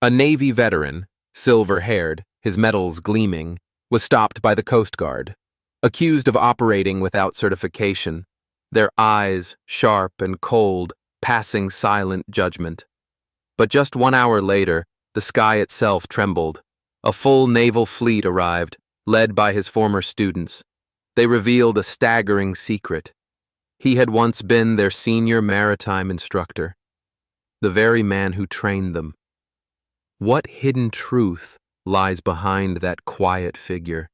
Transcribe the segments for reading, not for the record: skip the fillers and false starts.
A Navy veteran, silver-haired, his medals gleaming, was stopped by the Coast Guard, accused of operating without certification, their eyes sharp and cold, passing silent judgment. But just 1 hour later, the sky itself trembled. A full naval fleet arrived, led by his former students. They revealed a staggering secret. He had once been their senior maritime instructor, the very man who trained them. What hidden truth lies behind that quiet figure?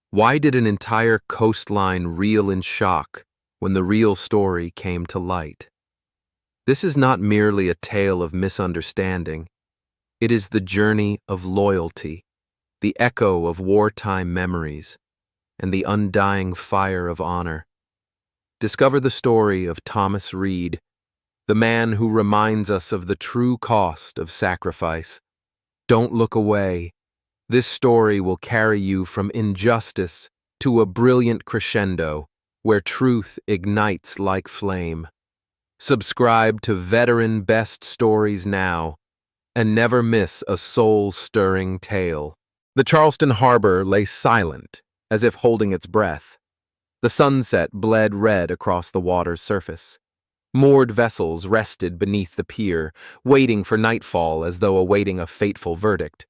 Why did an entire coastline reel in shock when the real story came to light? This is not merely a tale of misunderstanding. It is the journey of loyalty, the echo of wartime memories, and the undying fire of honor. Discover the story of Thomas Reed, the man who reminds us of the true cost of sacrifice. Don't look away. This story will carry you from injustice to a brilliant crescendo where truth ignites like flame. Subscribe to Veteran Best Stories now and never miss a soul-stirring tale. The Charleston harbor lay silent, as if holding its breath. The sunset bled red across the water's surface. Moored vessels rested beneath the pier, waiting for nightfall as though awaiting a fateful verdict.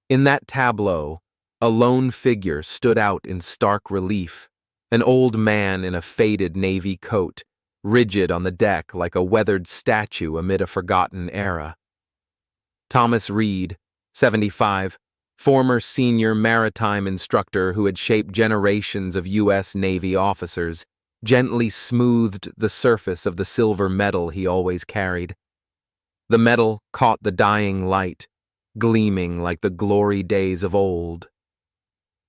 In that tableau, a lone figure stood out in stark relief, an old man in a faded navy coat, rigid on the deck like a weathered statue amid a forgotten era. Thomas Reed, 75, former senior maritime instructor who had shaped generations of U.S. Navy officers, gently smoothed the surface of the silver medal he always carried. The medal caught the dying light, gleaming like the glory days of old.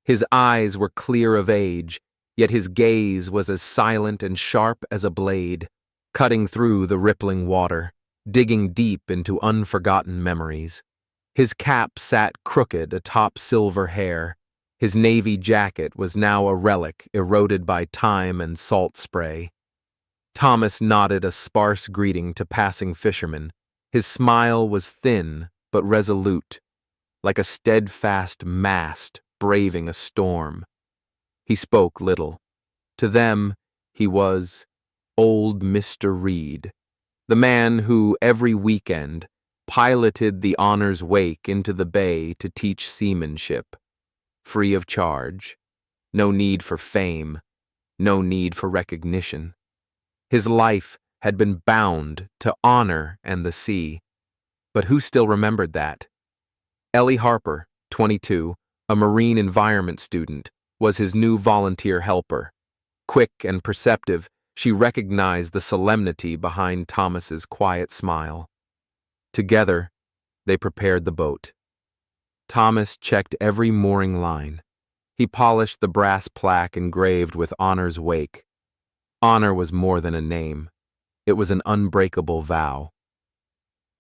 His eyes were clear of age, yet his gaze was as silent and sharp as a blade, cutting through the rippling water, digging deep into unforgotten memories. His cap sat crooked atop silver hair. His navy jacket was now a relic eroded by time and salt spray. Thomas nodded a sparse greeting to passing fishermen. His smile was thin but resolute, like a steadfast mast braving a storm. He spoke little. To them, he was old Mr. Reed, the man who, every weekend, piloted the Honor's Wake into the bay to teach seamanship, free of charge, no need for fame, no need for recognition. His life had been bound to honor and the sea. But who still remembered that? Ellie Harper, 22, a marine environment student, was his new volunteer helper. Quick and perceptive, she recognized the solemnity behind Thomas's quiet smile. Together, they prepared the boat. Thomas checked every mooring line. He polished the brass plaque engraved with Honor's Wake. Honor was more than a name. It was an unbreakable vow.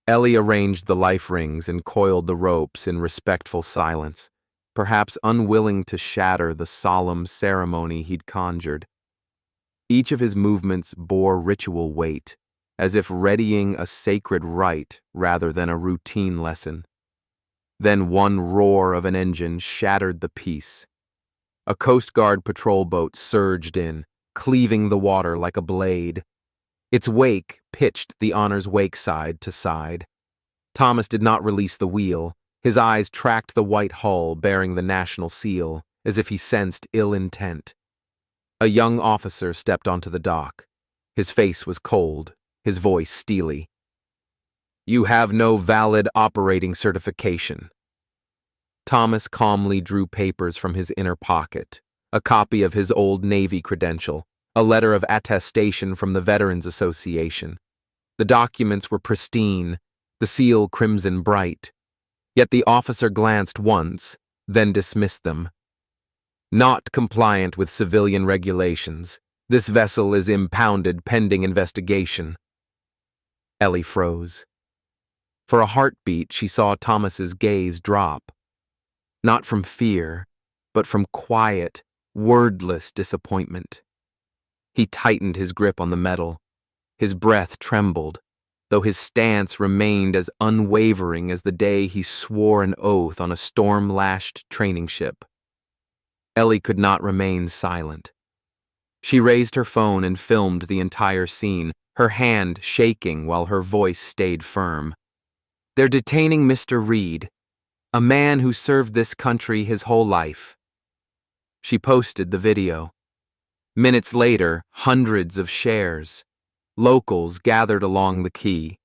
Ellie arranged the life rings and coiled the ropes in respectful silence, perhaps unwilling to shatter the solemn ceremony he'd conjured. Each of his movements bore ritual weight, as if readying a sacred rite rather than a routine lesson. Then one roar of an engine shattered the peace. A Coast Guard patrol boat surged in, cleaving the water like a blade. Its wake pitched the Honor's Wake side to side. Thomas did not release the wheel. His eyes tracked the white hull bearing the national seal, as if he sensed ill intent. A young officer stepped onto the dock. His face was cold, his voice steely. "You have no valid operating certification." Thomas calmly drew papers from his inner pocket, a copy of his old Navy credential, a letter of attestation from the Veterans Association. The documents were pristine, the seal crimson bright. Yet the officer glanced once, then dismissed them. "Not compliant with civilian regulations. This vessel is impounded pending investigation." Ellie froze. For a heartbeat, she saw Thomas's gaze drop. Not from fear, but from quiet, wordless disappointment. He tightened his grip on the metal. His breath trembled. though his stance remained as unwavering as the day he swore an oath on a storm-lashed training ship. Ellie could not remain silent. She raised her phone and filmed the entire scene, her hand shaking while her voice stayed firm. "They're detaining Mr. Reed, a man who served this country his whole life." She posted the video. Minutes later, hundreds of shares. Locals gathered along the quay.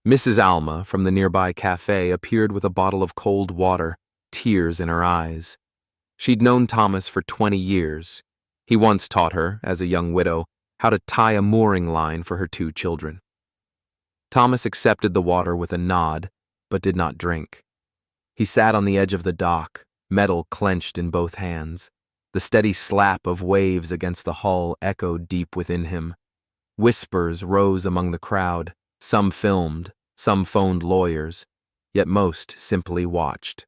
Mrs. Alma from the nearby cafe appeared with a bottle of cold water, tears in her eyes. She'd known Thomas for 20 years. He once taught her, as a young widow, how to tie a mooring line for her 2 children. Thomas accepted the water with a nod, but did not drink. He sat on the edge of the dock, metal clenched in both hands. The steady slap of waves against the hull echoed deep within him. Whispers rose among the crowd. Some filmed, some phoned lawyers, yet most simply watched.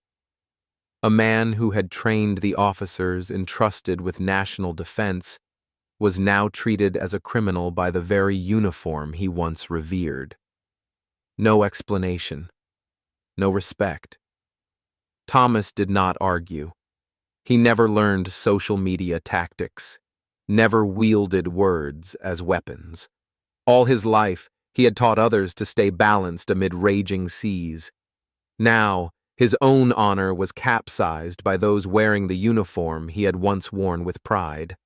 A man who had trained the officers entrusted with national defense was now treated as a criminal by the very uniform he once revered. No explanation, no respect. Thomas did not argue. He never learned social media tactics, never wielded words as weapons. All his life, he had taught others to stay balanced amid raging seas. Now, his own honor was capsized by those wearing the uniform he had once worn with pride.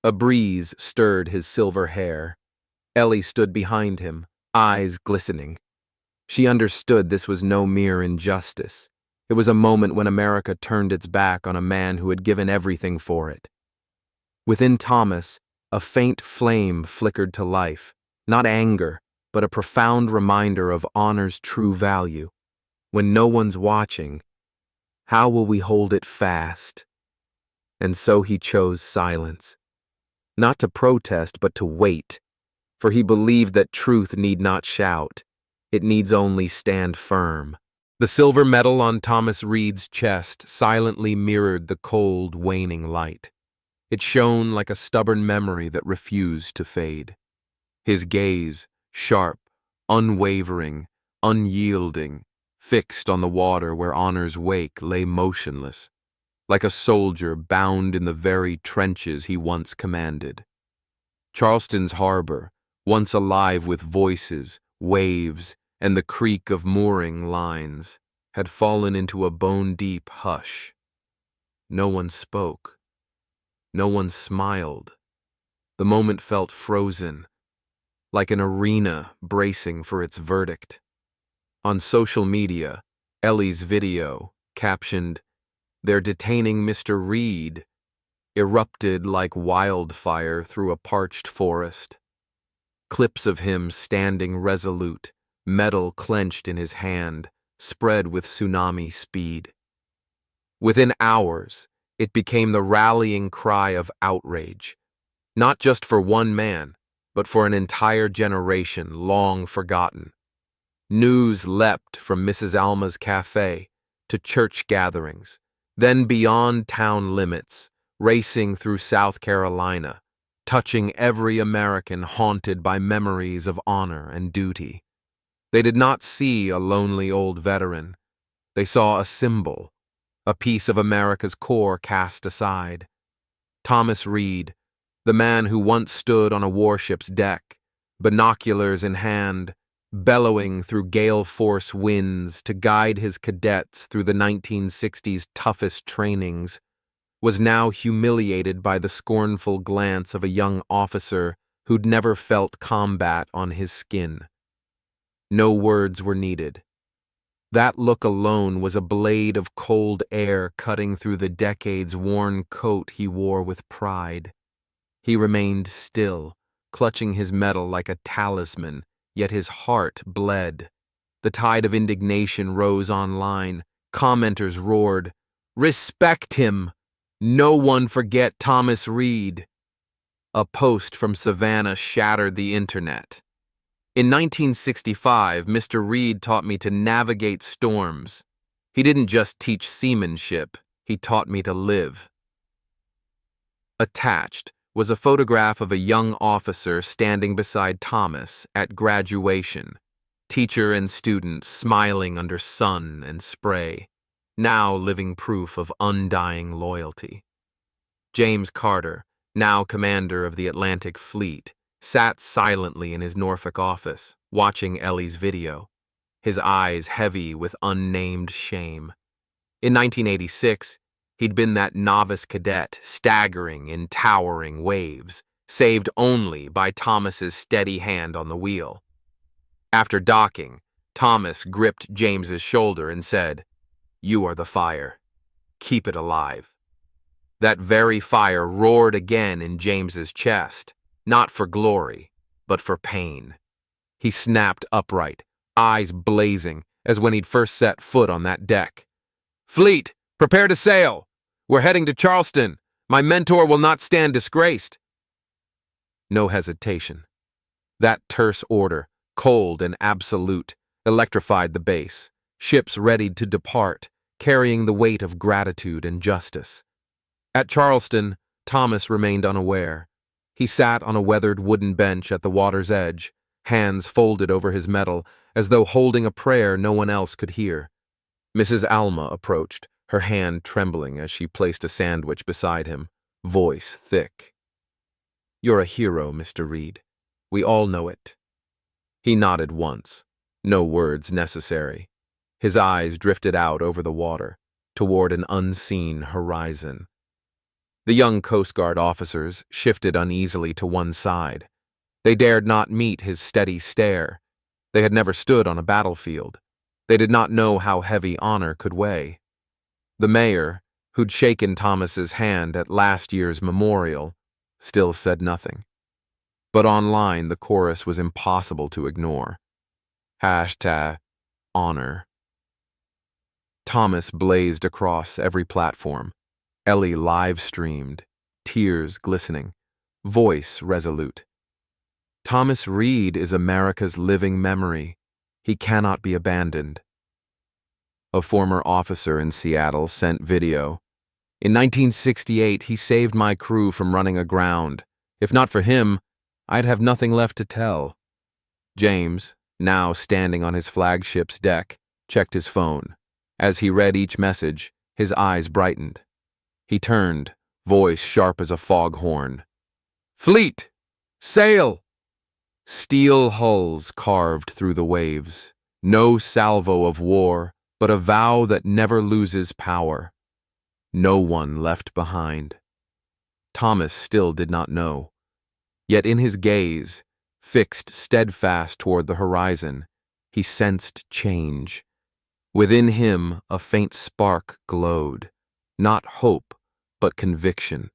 A breeze stirred his silver hair. Ellie stood behind him, eyes glistening. She understood this was no mere injustice. It was a moment when America turned its back on a man who had given everything for it. Within Thomas, a faint flame flickered to life, not anger, but a profound reminder of honor's true value. When no one's watching, how will we hold it fast? And so he chose silence. Not to protest, but to wait, for he believed that truth need not shout. It needs only stand firm. The silver medal on Thomas Reed's chest silently mirrored the cold, waning light. It shone like a stubborn memory that refused to fade. His gaze, sharp, unwavering, unyielding, fixed on the water where honor's wake lay motionless, like a soldier bound in the very trenches he once commanded. Charleston's harbor, once alive with voices, waves, and the creak of mooring lines, had fallen into a bone-deep hush. No one spoke. No one smiled. The moment felt frozen, like an arena bracing for its verdict. On social media, Ellie's video, captioned, "They're detaining Mr. Reed," erupted like wildfire through a parched forest. Clips of him standing resolute, metal clenched in his hand, spread with tsunami speed. Within hours, it became the rallying cry of outrage, not just for one man, but for an entire generation long forgotten. News leapt from Mrs. Alma's cafe to church gatherings, then beyond town limits, racing through South Carolina, touching every American haunted by memories of honor and duty. They did not see a lonely old veteran. They saw a symbol, a piece of America's core cast aside. Thomas Reed, the man who once stood on a warship's deck, binoculars in hand, bellowing through gale-force winds to guide his cadets through the 1960s toughest trainings, was now humiliated by the scornful glance of a young officer who'd never felt combat on his skin. No words were needed. That look alone was a blade of cold air cutting through the decades-worn coat he wore with pride. He remained still, clutching his medal like a talisman, yet his heart bled. The tide of indignation rose online. Commenters roared, "Respect him! No one forget Thomas Reed!" A post from Savannah shattered the internet. "In 1965, Mr. Reed taught me to navigate storms. He didn't just teach seamanship, he taught me to live." Attached was a photograph of a young officer standing beside Thomas at graduation, teacher and students smiling under sun and spray, now living proof of undying loyalty. James Carter, now commander of the Atlantic Fleet, sat silently in his Norfolk office, watching Ellie's video, his eyes heavy with unnamed shame. In 1986, he'd been that novice cadet staggering in towering waves, saved only by Thomas's steady hand on the wheel. After docking, Thomas gripped James's shoulder and said, "You are the fire. Keep it alive." That very fire roared again in James's chest, not for glory, but for pain. He snapped upright, eyes blazing, as when he'd first set foot on that deck. "Fleet, prepare to sail! We're heading to Charleston. My mentor will not stand disgraced." No hesitation. That terse order, cold and absolute, electrified the base, ships readied to depart, carrying the weight of gratitude and justice. At Charleston, Thomas remained unaware. He sat on a weathered wooden bench at the water's edge, hands folded over his medal, as though holding a prayer no one else could hear. Mrs. Alma approached, her hand trembling as she placed a sandwich beside him, voice thick. "You're a hero, Mr. Reed. We all know it." He nodded once, no words necessary. His eyes drifted out over the water, toward an unseen horizon. The young Coast Guard officers shifted uneasily to one side. They dared not meet his steady stare. They had never stood on a battlefield. They did not know how heavy honor could weigh. The mayor, who'd shaken Thomas's hand at last year's memorial, still said nothing. But online, the chorus was impossible to ignore. #honor. Thomas blazed across every platform. Ellie live-streamed, tears glistening, voice resolute. "Thomas Reed is America's living memory. He cannot be abandoned." A former officer in Seattle sent video. "In 1968, he saved my crew from running aground. If not for him, I'd have nothing left to tell." James, now standing on his flagship's deck, checked his phone. As he read each message, his eyes brightened. He turned, voice sharp as a foghorn. "Fleet! Sail!" Steel hulls carved through the waves. No salvo of war, but a vow that never loses power. No one left behind. Thomas still did not know. Yet in his gaze, fixed steadfast toward the horizon, he sensed change. Within him a faint spark glowed, not hope, but conviction.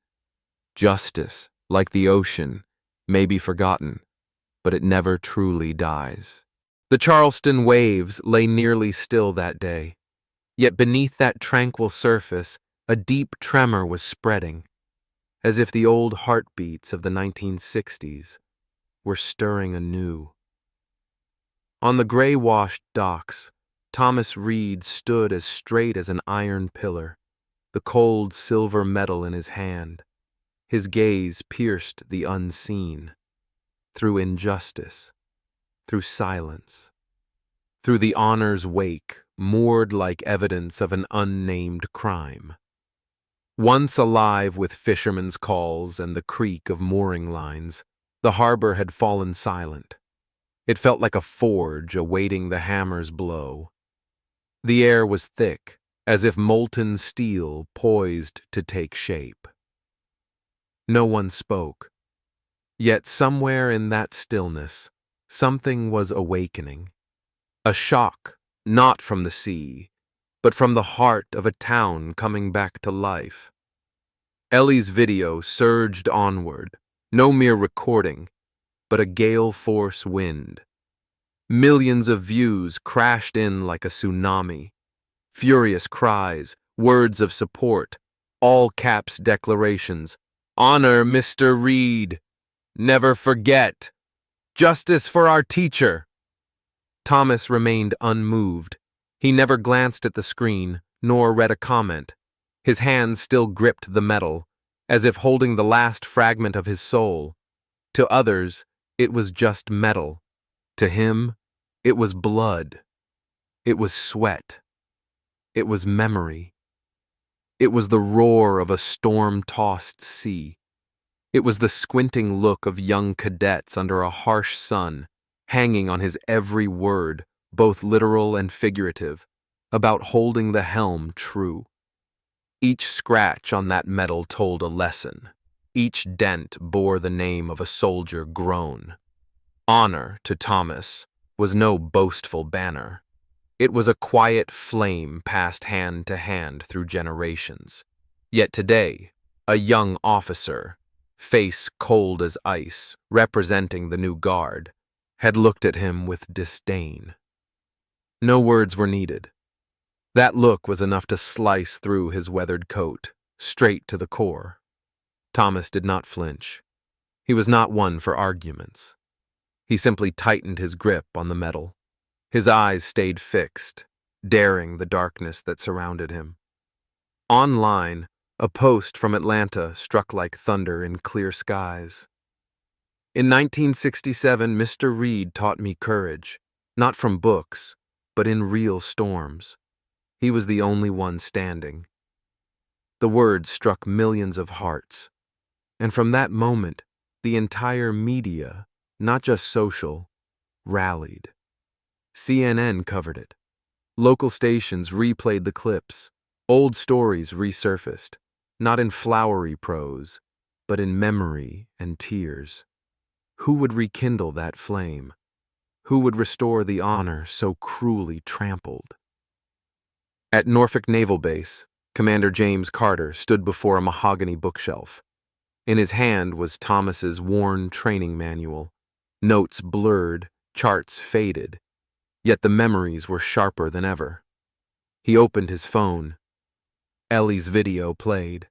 Justice, like the ocean, may be forgotten, but it never truly dies. The Charleston waves lay nearly still that day, yet beneath that tranquil surface, a deep tremor was spreading, as if the old heartbeats of the 1960s were stirring anew. On the gray-washed docks, Thomas Reed stood as straight as an iron pillar, the cold silver medal in his hand. His gaze pierced the unseen, through injustice, through silence, through the honor's wake, moored like evidence of an unnamed crime. Once alive with fishermen's calls and the creak of mooring lines, the harbor had fallen silent. It felt like a forge awaiting the hammer's blow. The air was thick, as if molten steel poised to take shape. No one spoke. Yet somewhere in that stillness, something was awakening. A shock, not from the sea, but from the heart of a town coming back to life. Ellie's video surged onward, no mere recording, but a gale-force wind. Millions of views crashed in like a tsunami. Furious cries, words of support, all-caps declarations. "Honor Mr. Reed! Never forget! Justice for our teacher!" Thomas remained unmoved. He never glanced at the screen, nor read a comment. His hands still gripped the medal, as if holding the last fragment of his soul. To others, it was just metal. To him, it was blood. It was sweat. It was memory. It was the roar of a storm-tossed sea. It was the squinting look of young cadets under a harsh sun, hanging on his every word, both literal and figurative, about holding the helm true. Each scratch on that metal told a lesson. Each dent bore the name of a soldier grown. Honor, to Thomas, was no boastful banner. It was a quiet flame passed hand to hand through generations. Yet today, a young officer, face cold as ice, representing the new guard, had looked at him with disdain. No words were needed. That look was enough to slice through his weathered coat, straight to the core. Thomas did not flinch. He was not one for arguments. He simply tightened his grip on the metal. His eyes stayed fixed, daring the darkness that surrounded him. Online, a post from Atlanta struck like thunder in clear skies. In 1967, Mr. Reed taught me courage, not from books, but in real storms. He was the only one standing. The words struck millions of hearts, and from that moment, the entire media, not just social, rallied. CNN covered it. Local stations replayed the clips. Old stories resurfaced, not in flowery prose, but in memory and tears. Who would rekindle that flame? Who would restore the honor so cruelly trampled? At Norfolk Naval Base, Commander James Carter stood before a mahogany bookshelf. In his hand was Thomas's worn training manual, notes blurred, charts faded, yet the memories were sharper than ever. He opened his phone. Ellie's video played.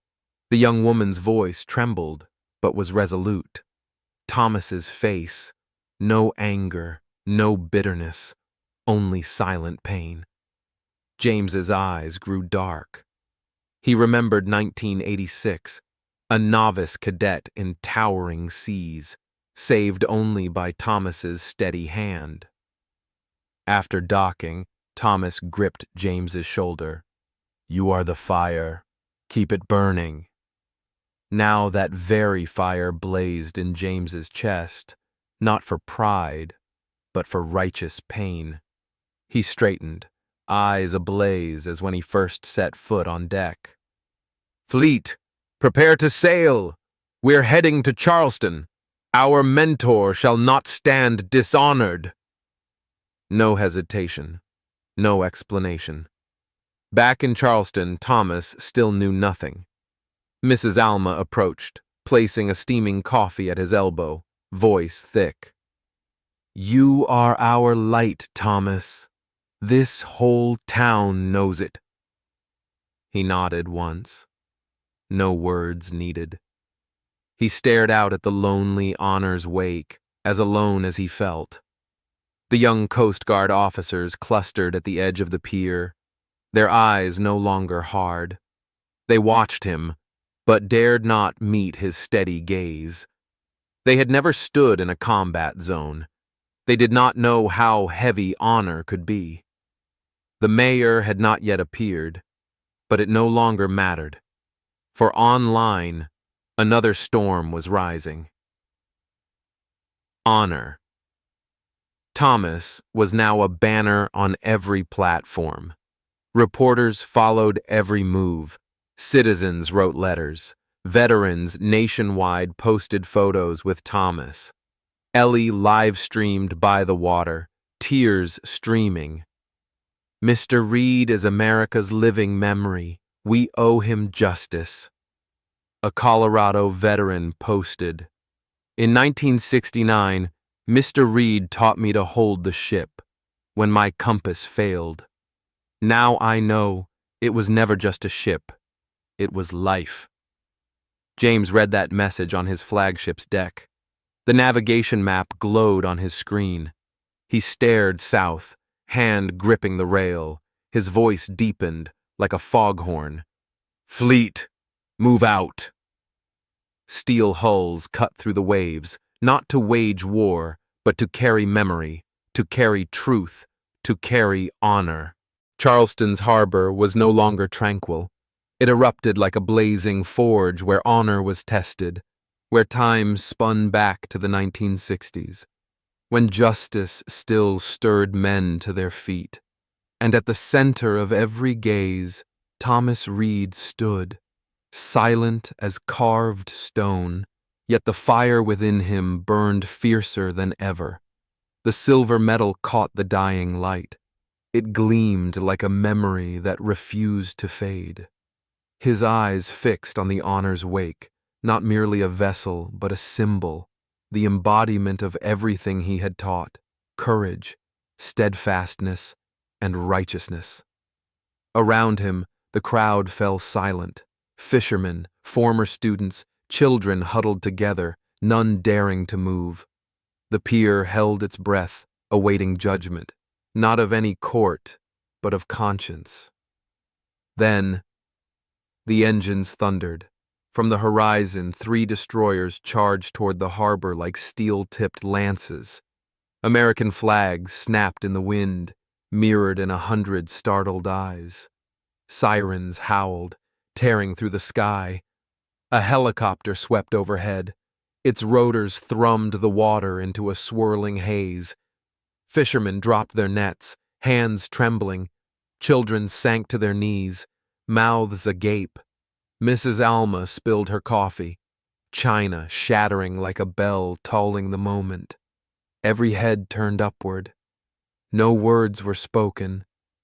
The young woman's voice trembled, but was resolute. Thomas's face, no anger, no bitterness, only silent pain. James's eyes grew dark. He remembered 1986, a novice cadet in towering seas, saved only by Thomas's steady hand. After docking, Thomas gripped James's shoulder. "You are the fire. Keep it burning." Now that very fire blazed in James's chest, not for pride, but for righteous pain. He straightened, eyes ablaze as when he first set foot on deck. "Fleet, prepare to sail! We're heading to Charleston. Our mentor shall not stand dishonored." No hesitation, no explanation. Back in Charleston, Thomas still knew nothing. Mrs. Alma approached, placing a steaming coffee at his elbow, voice thick. "You are our light, Thomas. This whole town knows it." He nodded once. No words needed. He stared out at the lonely honor's wake, as alone as he felt. The young Coast Guard officers clustered at the edge of the pier, their eyes no longer hard. They watched him, but dared not meet his steady gaze. They had never stood in a combat zone. They did not know how heavy honor could be. The mayor had not yet appeared, but it no longer mattered. For online, another storm was rising. Honor. Thomas was now a banner on every platform. Reporters followed every move. Citizens wrote letters. Veterans nationwide posted photos with Thomas. Ellie live-streamed by the water, tears streaming. "Mr. Reed is America's living memory. We owe him justice." A Colorado veteran posted, "In 1969, Mr. Reed taught me to hold the ship when my compass failed. Now I know it was never just a ship. It was life." James read that message on his flagship's deck. The navigation map glowed on his screen. He stared south, hand gripping the rail. His voice deepened like a foghorn. "Fleet, move out." Steel hulls cut through the waves, not to wage war, but to carry memory, to carry truth, to carry honor. Charleston's harbor was no longer tranquil. It erupted like a blazing forge where honor was tested, where time spun back to the 1960s, when justice still stirred men to their feet. And at the center of every gaze, Thomas Reed stood, silent as carved stone, yet the fire within him burned fiercer than ever. The silver medal caught the dying light. It gleamed like a memory that refused to fade. His eyes fixed on the honor's wake, not merely a vessel, but a symbol, the embodiment of everything he had taught: courage, steadfastness, and righteousness. Around him, the crowd fell silent. Fishermen, former students, children huddled together, none daring to move. The pier held its breath, awaiting judgment, not of any court, but of conscience. Then, the engines thundered. From the horizon, 3 destroyers charged toward the harbor like steel-tipped lances. American flags snapped in the wind, mirrored in 100 startled eyes. Sirens howled, tearing through the sky. A helicopter swept overhead. Its rotors thrummed the water into a swirling haze. Fishermen dropped their nets, hands trembling. Children sank to their knees, mouths agape. Mrs. Alma spilled her coffee, china shattering like a bell tolling the moment. Every head turned upward. No words were spoken,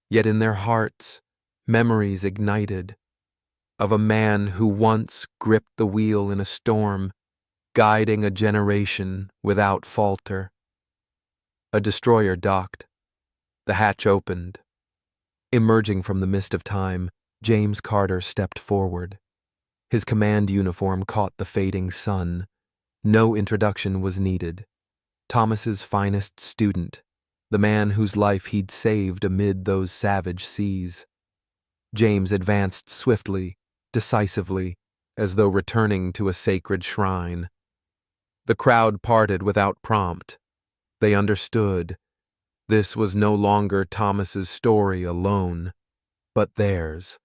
yet in their hearts, memories ignited of a man who once gripped the wheel in a storm, guiding a generation without falter. A destroyer docked. The hatch opened. Emerging from the mist of time, James Carter stepped forward. His command uniform caught the fading sun. No introduction was needed. Thomas's finest student, the man whose life he'd saved amid those savage seas. James advanced swiftly, decisively, as though returning to a sacred shrine. The crowd parted without prompt. They understood. This was no longer Thomas's story alone, but theirs.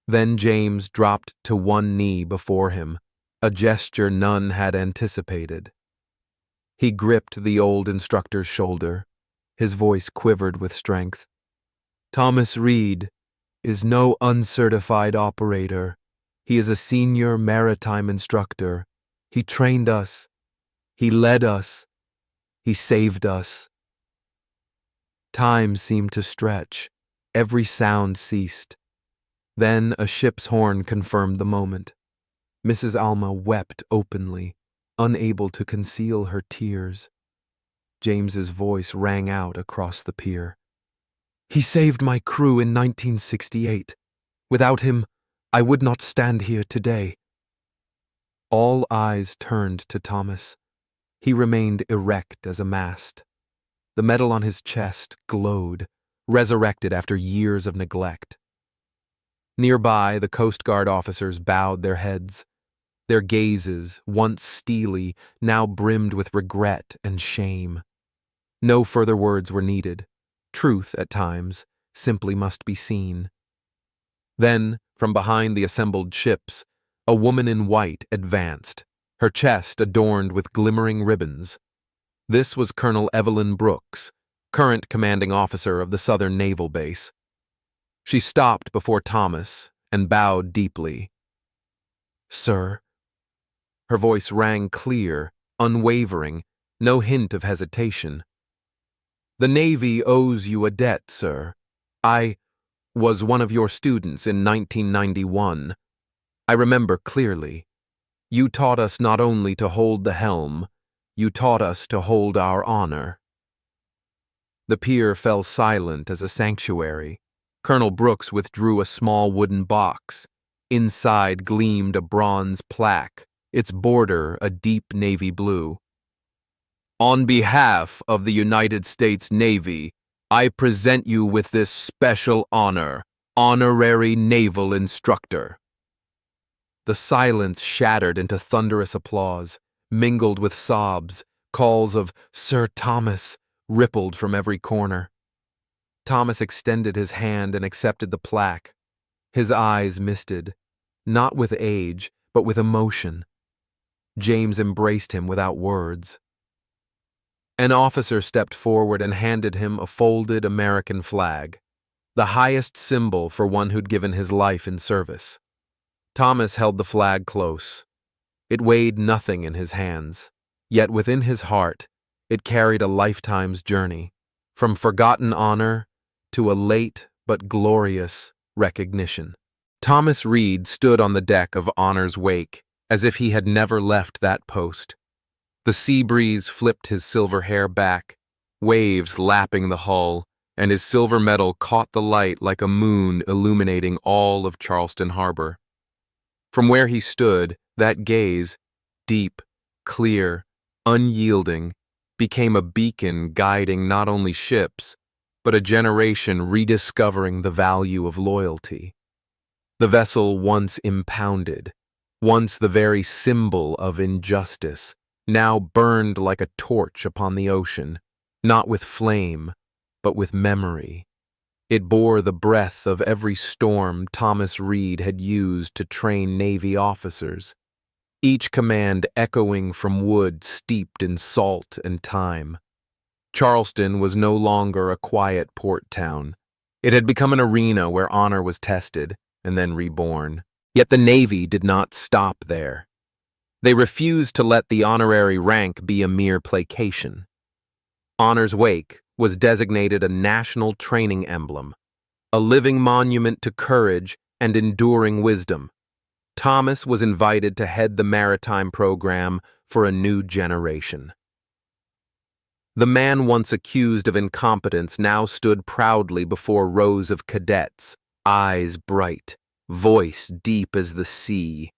Then James dropped to one knee before him, a gesture none had anticipated. He gripped the old instructor's shoulder. His voice quivered with strength. Thomas Reed is no uncertified operator. He is a senior maritime instructor. He trained us. He led us. He saved us. Time seemed to stretch. Every sound ceased. Then a ship's horn confirmed the moment. Mrs. Alma wept openly, unable to conceal her tears. James's voice rang out across the pier. He saved my crew in 1968. Without him, I would not stand here today. All eyes turned to Thomas. He remained erect as a mast. The medal on his chest glowed, resurrected after years of neglect. Nearby, the Coast Guard officers bowed their heads. Their gazes, once steely, now brimmed with regret and shame. No further words were needed. Truth, at times, simply must be seen. Then, from behind the assembled ships, a woman in white advanced, her chest adorned with glimmering ribbons. This was Colonel Evelyn Brooks, current commanding officer of the Southern Naval Base. She stopped before Thomas and bowed deeply. Sir. Her voice rang clear, unwavering, no hint of hesitation. The Navy owes you a debt, sir. I was one of your students in 1991. I remember clearly. You taught us not only to hold the helm, you taught us to hold our honor. The pier fell silent as a sanctuary. Colonel Brooks withdrew a small wooden box. Inside gleamed a bronze plaque, its border a deep navy blue. On behalf of the United States Navy, I present you with this special honor, Honorary Naval Instructor. The silence shattered into thunderous applause, mingled with sobs. Calls of "Sir Thomas" rippled from every corner. Thomas extended his hand and accepted the plaque. His eyes misted, not with age, but with emotion. James embraced him without words. An officer stepped forward and handed him a folded American flag, the highest symbol for one who'd given his life in service. Thomas held the flag close. It weighed nothing in his hands, yet within his heart, it carried a lifetime's journey, from forgotten honor to a late but glorious recognition. Thomas Reed stood on the deck of Honor's wake as if he had never left that post. The sea breeze flipped his silver hair back, waves lapping the hull, and his silver medal caught the light like a moon illuminating all of Charleston Harbor. From where he stood, that gaze, deep, clear, unyielding, became a beacon guiding not only ships, but a generation rediscovering the value of loyalty. The vessel once impounded, once the very symbol of injustice, now burned like a torch upon the ocean, not with flame, but with memory. It bore the breath of every storm Thomas Reed had used to train Navy officers, each command echoing from wood steeped in salt and time. Charleston was no longer a quiet port town. It had become an arena where honor was tested and then reborn. Yet the Navy did not stop there. They refused to let the honorary rank be a mere placation. Honor's Wake was designated a national training emblem, a living monument to courage and enduring wisdom. Thomas was invited to head the maritime program for a new generation. The man once accused of incompetence now stood proudly before rows of cadets, eyes bright, voice deep as the sea.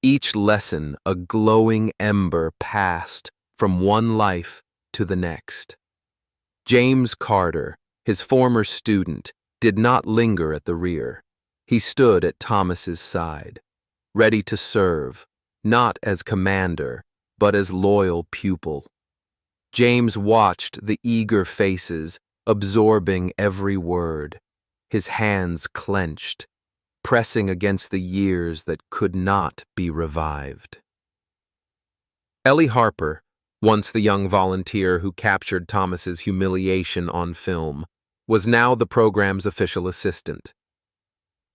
Each lesson a glowing ember passed from one life to the next. James Carter, his former student, did not linger at the rear. He stood at Thomas's side, ready to serve, not as commander, but as loyal pupil. James watched the eager faces, absorbing every word, his hands clenched, pressing against the years that could not be revived. Ellie Harper, once the young volunteer who captured Thomas's humiliation on film, was now the program's official assistant.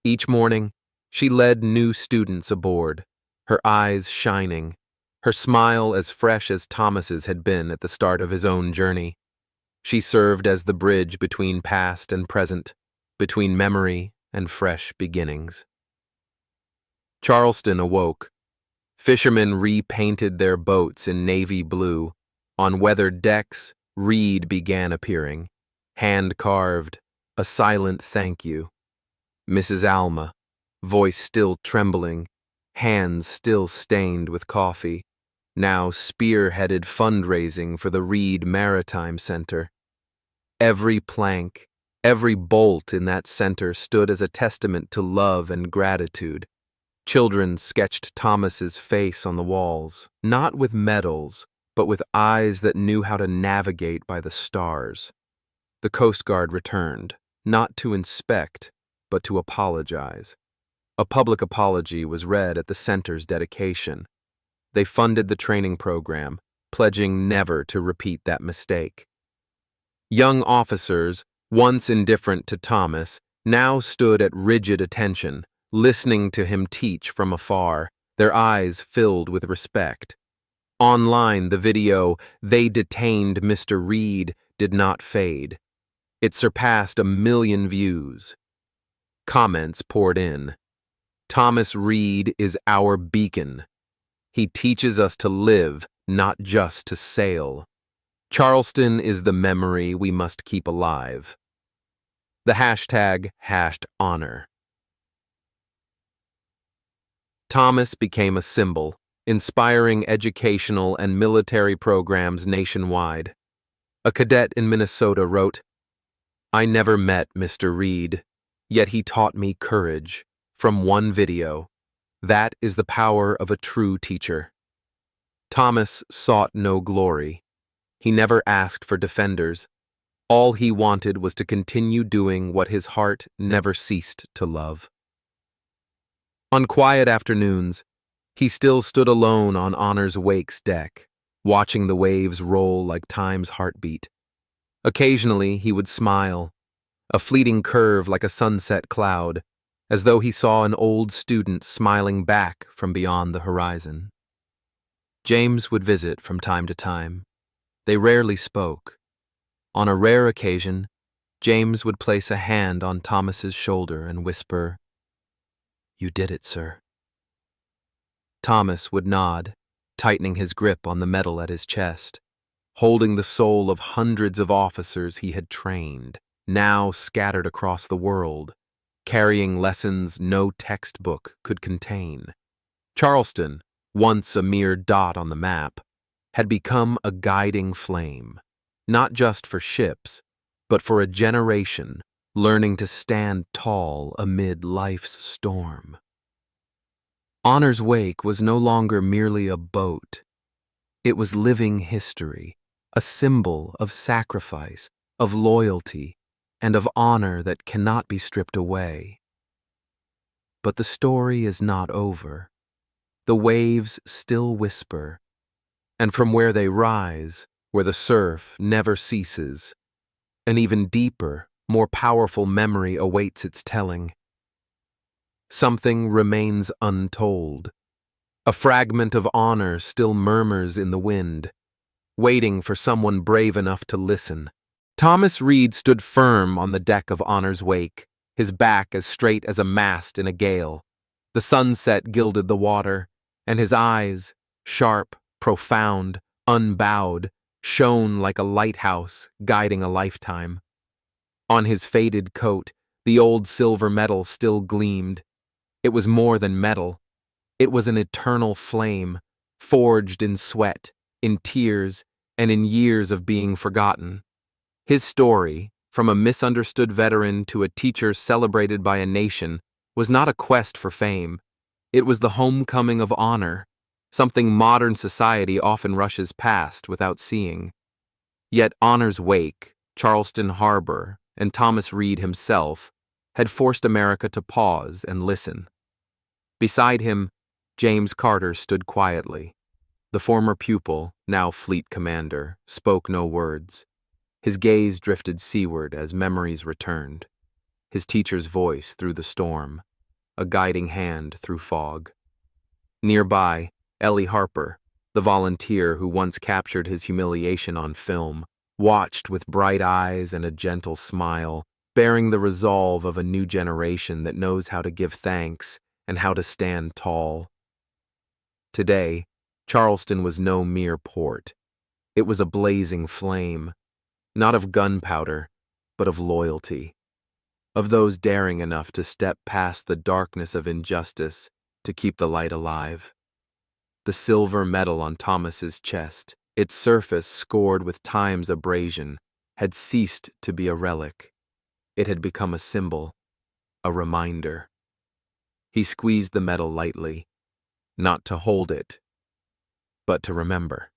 Each morning, she led new students aboard, her eyes shining, her smile as fresh as Thomas's had been at the start of his own journey. She served as the bridge between past and present, between memory and fresh beginnings. Charleston awoke. Fishermen repainted their boats in navy blue. On weathered decks, Reed began appearing, hand-carved, a silent thank you. Mrs. Alma, voice still trembling, hands still stained with coffee, now spearheaded fundraising for the Reed Maritime Center. Every plank, every bolt in that center stood as a testament to love and gratitude. Children sketched Thomas's face on the walls, not with medals, but with eyes that knew how to navigate by the stars. The Coast Guard returned, not to inspect, but to apologize. A public apology was read at the center's dedication. They funded the training program, pledging never to repeat that mistake. Young officers, once indifferent to Thomas, now stood at rigid attention, listening to him teach from afar, their eyes filled with respect. Online, the video, "They detained Mr. Reed," did not fade. It surpassed 1 million views. Comments poured in. Thomas Reed is our beacon. He teaches us to live, not just to sail. Charleston is the memory we must keep alive. The hashtag #honor. Thomas became a symbol, inspiring educational and military programs nationwide. A cadet in Minnesota wrote, "I never met Mr. Reed, yet he taught me courage from one video. That is the power of a true teacher. Thomas sought no glory. He never asked for defenders. All he wanted was to continue doing what his heart never ceased to love. On quiet afternoons, he still stood alone on Honor's Wake's deck, watching the waves roll like time's heartbeat. Occasionally, he would smile, a fleeting curve like a sunset cloud, as though he saw an old student smiling back from beyond the horizon. James would visit from time to time. They rarely spoke. On a rare occasion, James would place a hand on Thomas's shoulder and whisper, "You did it, sir." Thomas would nod, tightening his grip on the medal at his chest, holding the soul of hundreds of officers he had trained, now scattered across the world, carrying lessons no textbook could contain. Charleston, once a mere dot on the map, had become a guiding flame, not just for ships, but for a generation learning to stand tall amid life's storm. Honor's Wake was no longer merely a boat. It was living history, a symbol of sacrifice, of loyalty, and of honor that cannot be stripped away. But the story is not over. The waves still whisper, and from where they rise, where the surf never ceases, an even deeper, more powerful memory awaits its telling. Something remains untold. A fragment of honor still murmurs in the wind, waiting for someone brave enough to listen. Thomas Reed stood firm on the deck of Honor's Wake, his back as straight as a mast in a gale. The sunset gilded the water, and his eyes, sharp, profound, unbowed, shone like a lighthouse guiding a lifetime. On his faded coat, the old silver medal still gleamed. It was more than metal. It was an eternal flame, forged in sweat, in tears, and in years of being forgotten. His story, from a misunderstood veteran to a teacher celebrated by a nation, was not a quest for fame. It was the homecoming of honor, something modern society often rushes past without seeing. Yet Honor's Wake, Charleston Harbor, and Thomas Reed himself had forced America to pause and listen. Beside him, James Carter stood quietly. The former pupil, now fleet commander, spoke no words. His gaze drifted seaward as memories returned. His teacher's voice through the storm, a guiding hand through fog. Nearby, Ellie Harper, the volunteer who once captured his humiliation on film, watched with bright eyes and a gentle smile, bearing the resolve of a new generation that knows how to give thanks and how to stand tall. Today, Charleston was no mere port. It was a blazing flame, not of gunpowder, but of loyalty, of those daring enough to step past the darkness of injustice to keep the light alive. The silver medal on Thomas's chest, its surface scored with time's abrasion, had ceased to be a relic. It had become a symbol, a reminder. He squeezed the medal lightly, not to hold it, but to remember.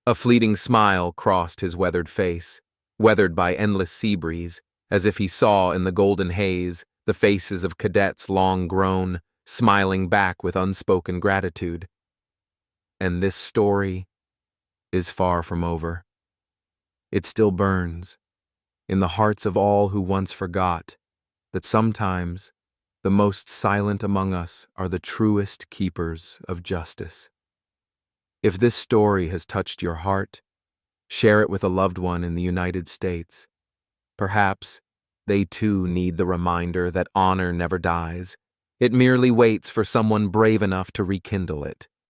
A fleeting smile crossed his weathered face, weathered by endless sea breeze, as if he saw in the golden haze the faces of cadets long grown, smiling back with unspoken gratitude. And this story is far from over. It still burns in the hearts of all who once forgot that sometimes the most silent among us are the truest keepers of justice. If this story has touched your heart, share it with a loved one in the United States. Perhaps they too need the reminder that honor never dies. It merely waits for someone brave enough to rekindle it.